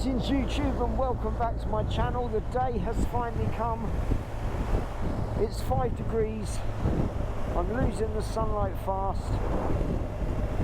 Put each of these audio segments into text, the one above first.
Greetings YouTube and welcome back to my channel. The day has finally come. It's 5 degrees. I'm losing the sunlight fast,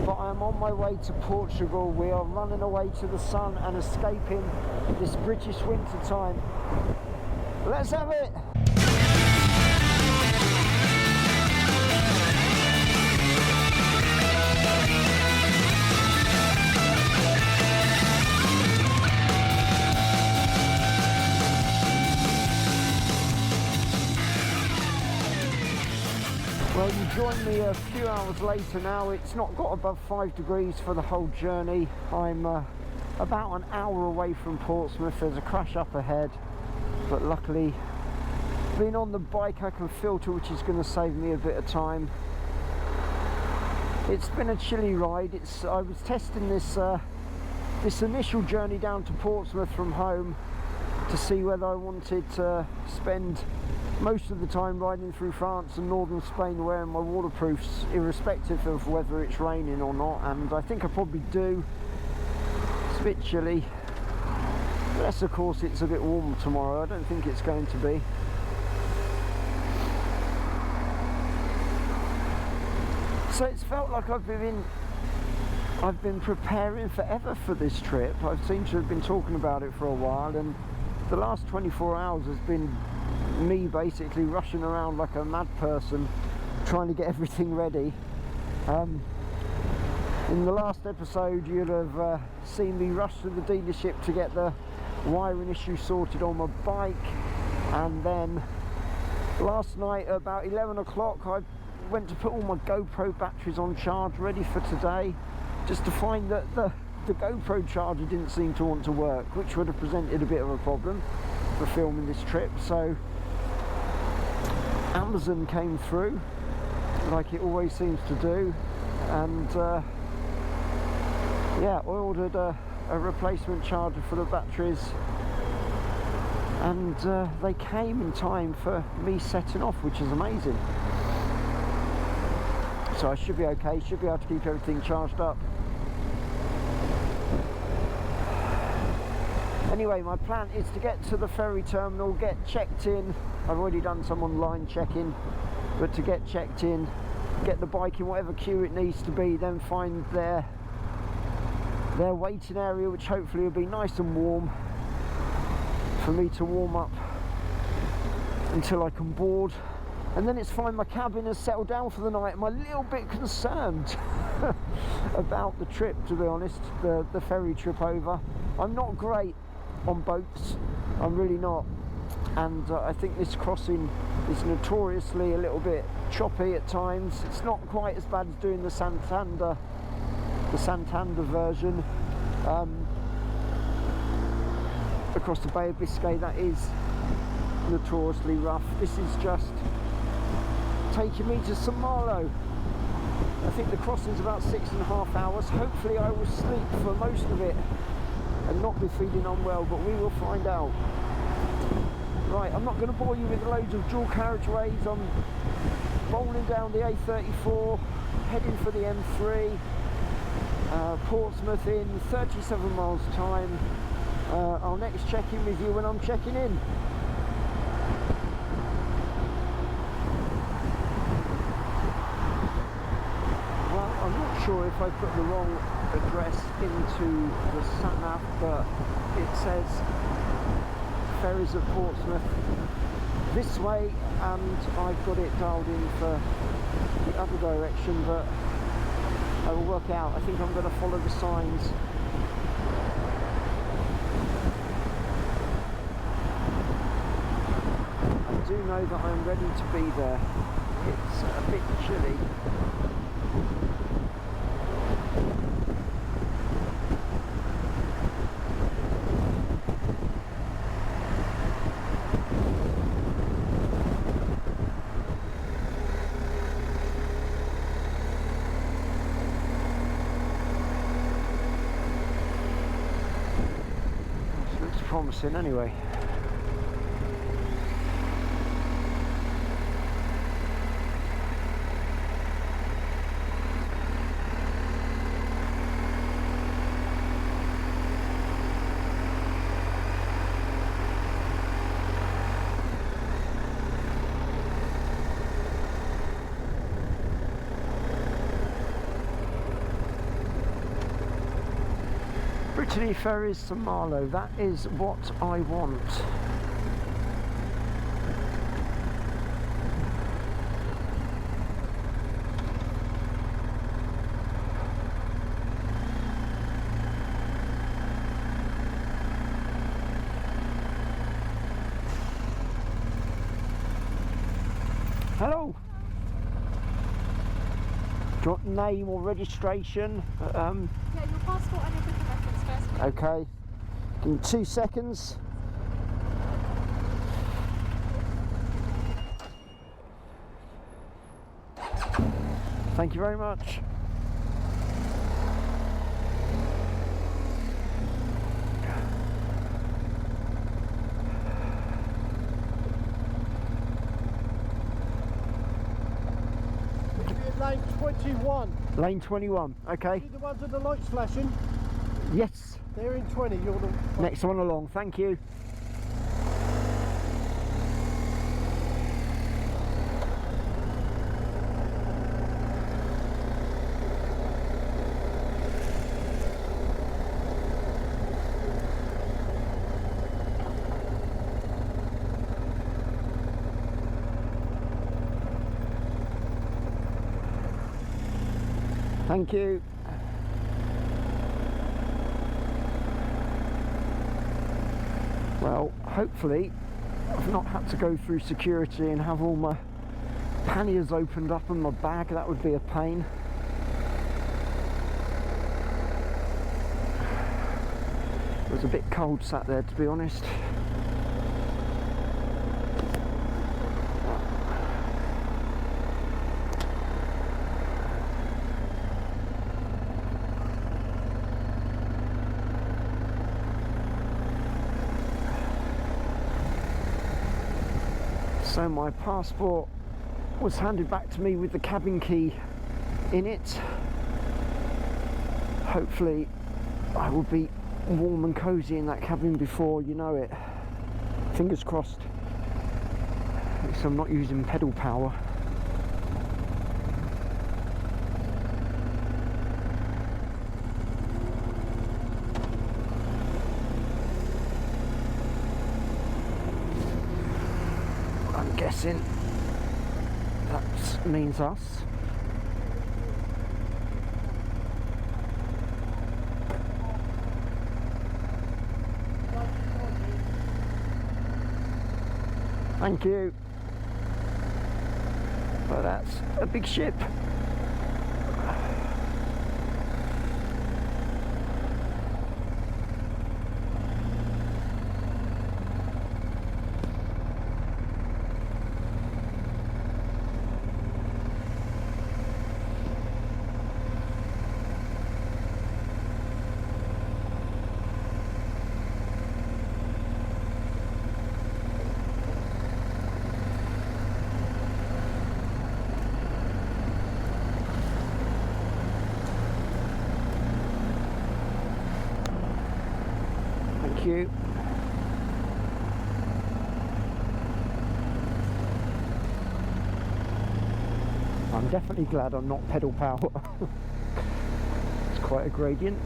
but I'm on my way to Portugal. We are running away to the sun and escaping this British winter time. Let's have it! Well, you join me a few hours later now. It's not got above 5 degrees for the whole journey. I'm about an hour away from Portsmouth. There's a crash up ahead, but luckily, being on the bike I can filter, which is going to save me a bit of time. It's been a chilly ride. I was testing this initial journey down to Portsmouth from home to see whether I wanted to spend most of the time riding through France and northern Spain wearing my waterproofs, irrespective of whether it's raining or not, and I think I probably do. It's a bit chilly, unless of course it's a bit warmer tomorrow. I don't think it's going to be. So it's felt like I've been preparing forever for this trip. I seem to have been talking about it for a while, and the last 24 hours has been me basically rushing around like a mad person trying to get everything ready. In the last episode you'll have seen me rush to the dealership to get the wiring issue sorted on my bike, and then last night at about 11 o'clock I went to put all my GoPro batteries on charge ready for today, just to find that the GoPro charger didn't seem to want to work, which would have presented a bit of a problem for filming this trip. So Amazon came through like it always seems to do, and yeah, I ordered a replacement charger for the batteries, and they came in time for me setting off, which is amazing. So I should be okay, should be able to keep everything charged up. Anyway, my plan is to get to the ferry terminal, get checked in. I've already done some online checking, but to get checked in, get the bike in whatever queue it needs to be, then find their waiting area, which hopefully will be nice and warm for me to warm up until I can board. And then it's fine, my cabin has settled down for the night. I'm a little bit concerned about the trip, to be honest, the ferry trip over. I'm not great on boats, I'm really not, and I think this crossing is notoriously a little bit choppy at times. It's not quite as bad as doing the Santander version across the Bay of Biscay. That is notoriously rough. This is just taking me to St Malo. I think the crossing's about 6.5 hours. Hopefully I will sleep for most of it and not be feeling unwell, but we will find out. Right, I'm not going to bore you with loads of dual carriageways. I'm bowling down the A34, heading for the M3, Portsmouth in 37 miles time. I'll next check in with you when I'm checking in. Well, I'm not sure if I put the wrong address into the sat-nav, but it says ferries at Portsmouth this way, and I've got it dialed in for the other direction, but I will work out. I think I'm going to follow the signs. I do know that I'm ready to be there. It's a bit chilly. Promising anyway. Brittany Ferries to Marlow, that is what I want. Hello. Do you want name or registration? Yeah, your passport and your booking reference first, please. Okay. Give me 2 seconds. Thank you very much. Lane 21. Lane 21, okay. See the ones with the lights flashing? Yes. They're in 20. You're the Next one along, thank you. Thank you. Well, hopefully I've not had to go through security and have all my panniers opened up in my bag. That would be a pain. It was a bit cold sat there, to be honest. So my passport was handed back to me with the cabin key in it. Hopefully I will be warm and cozy in that cabin before you know it. Fingers crossed. At least I'm not using pedal power. I'm guessing that means us. Thank you. But that's a big ship. Thank you. I'm definitely glad I'm not pedal power. It's quite a gradient.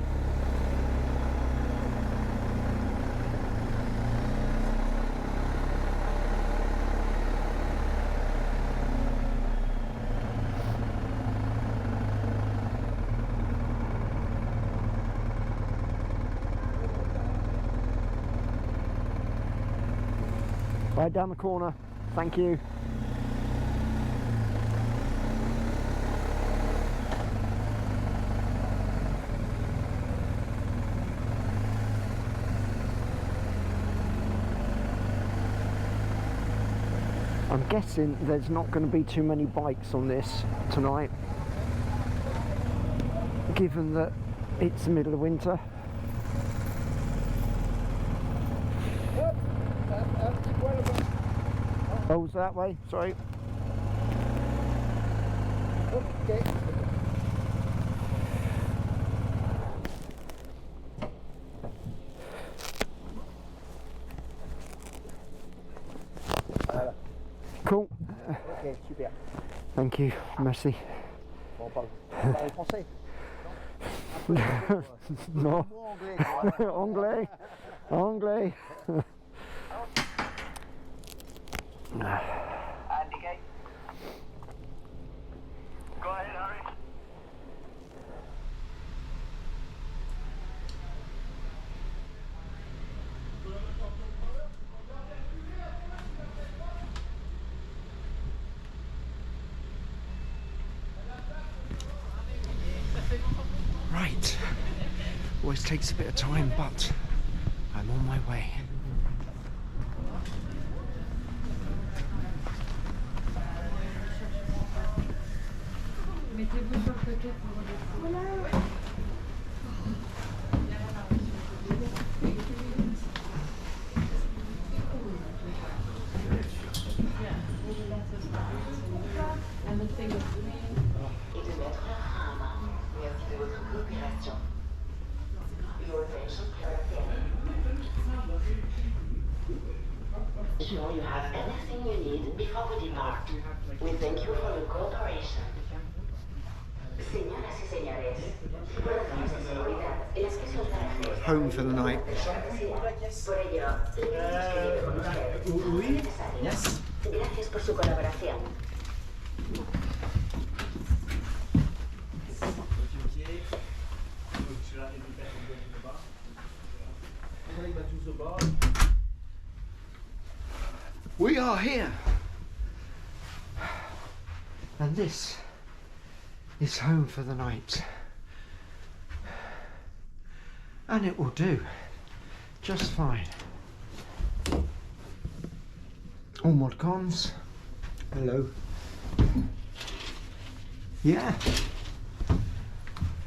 Right down the corner, thank you. I'm guessing there's not going to be too many bikes on this tonight, given that it's the middle of winter. Oh, was that way? Sorry. Okay. Cool. Okay, super. Thank you. Merci. Bon, pas. Allez, foncez. No. Anglais. Anglais. Indicate. Go ahead, Harry. Right. Always takes a bit of time, but I'm on my way. Sure you have everything you need before we depart. We thank you for your cooperation. Señoras y señores, por razones de seguridad, el acceso al traje Home for the night. por ello, le pedimos que lleve con usted todo lo necesario. Gracias por su colaboración. We are here, and this is home for the night, and it will do just fine. All mod cons. Hello. Yeah.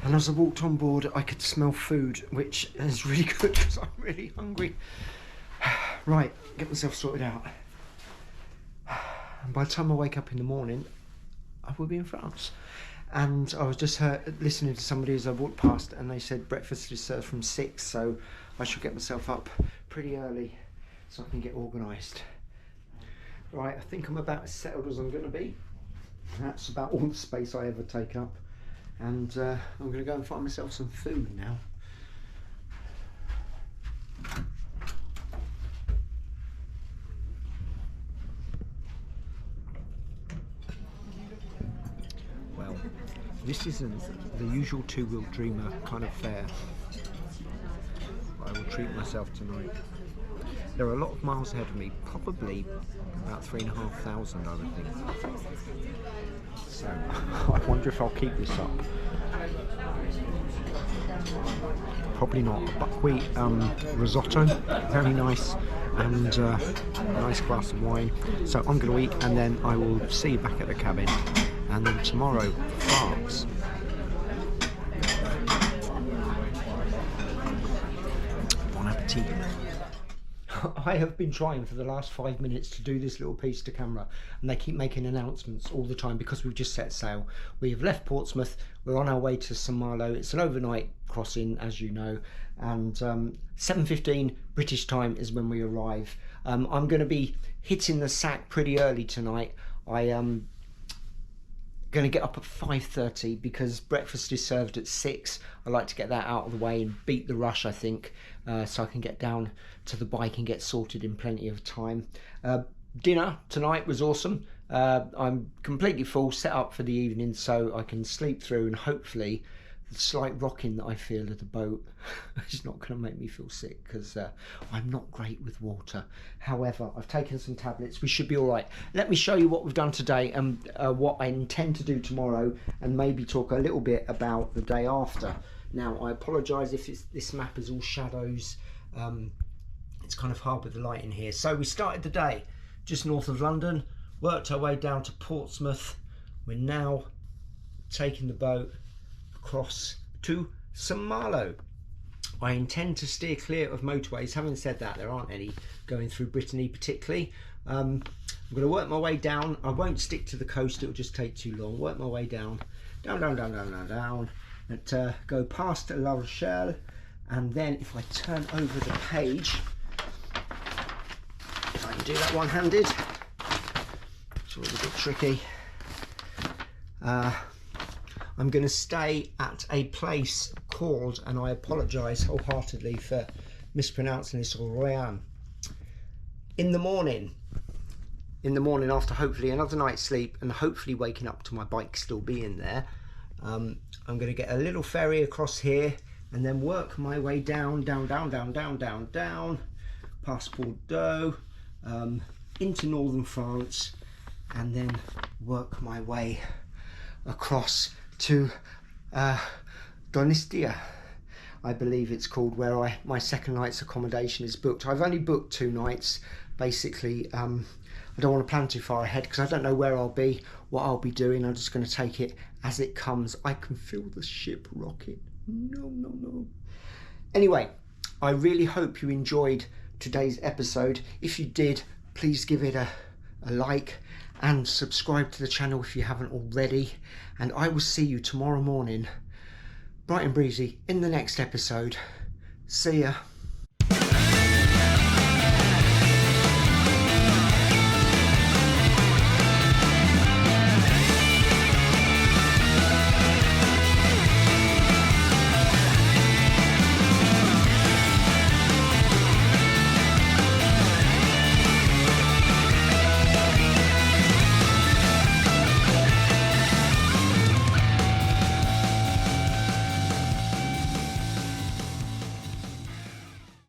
And as I walked on board, I could smell food, which is really good because I'm really hungry. Right, get myself sorted out. And by the time I wake up in the morning, I will be in France. And I was just listening to somebody as I walked past, and they said breakfast is served from 6, so I should get myself up pretty early so I can get organised. Right, I think I'm about as settled as I'm going to be. That's about all the space I ever take up. And I'm going to go and find myself some food now. Well, this isn't the usual two-wheel dreamer kind of fare. I will treat myself tonight. There are a lot of miles ahead of me, probably about 3,500 I would think. So I wonder if I'll keep this up. Probably not. Buckwheat risotto, very nice, and a nice glass of wine. So I'm going to eat, and then I will see you back at the cabin, and then tomorrow, France. Bon appetit. I have been trying for the last 5 minutes to do this little piece to camera, and they keep making announcements all the time because we've just set sail. We have left Portsmouth, we're on our way to St Malo. It's an overnight crossing, as you know, and 7:15 British time is when we arrive. I'm going to be hitting the sack pretty early tonight. I am going to get up at 5:30 because breakfast is served at 6. I like to get that out of the way and beat the rush, I think, so I can get down to the bike and get sorted in plenty of time. Dinner tonight was awesome. I'm completely full, set up for the evening so I can sleep through, and hopefully the slight rocking that I feel of the boat is not going to make me feel sick, because I'm not great with water. However, I've taken some tablets. We should be all right. Let me show you what we've done today and what I intend to do tomorrow, and maybe talk a little bit about the day after. Now, I apologise if this map is all shadows. It's kind of hard with the light in here. So we started the day just north of London, worked our way down to Portsmouth. We're now taking the boat across to St Malo. I intend to steer clear of motorways. Having said that, there aren't any going through Brittany particularly. I'm going to work my way down. I won't stick to the coast, it'll just take too long. Work my way down, down, and go past La Rochelle, and then if I turn over the page, if I can do that one-handed, it's always a bit tricky. I'm going to stay at a place called, and I apologise wholeheartedly for mispronouncing this, Royan. In the morning after hopefully another night's sleep and hopefully waking up to my bike still being there, I'm going to get a little ferry across here and then work my way down past Bordeaux, into northern France, and then work my way across to Donistia, I believe it's called, where my second night's accommodation is booked. I've only booked 2 nights. Basically, I don't want to plan too far ahead because I don't know where I'll be, what I'll be doing. I'm just going to take it as it comes. I can feel the ship rocket. No. Anyway, I really hope you enjoyed today's episode. If you did, please give it a like and subscribe to the channel if you haven't already. And I will see you tomorrow morning, bright and breezy, in the next episode. See ya.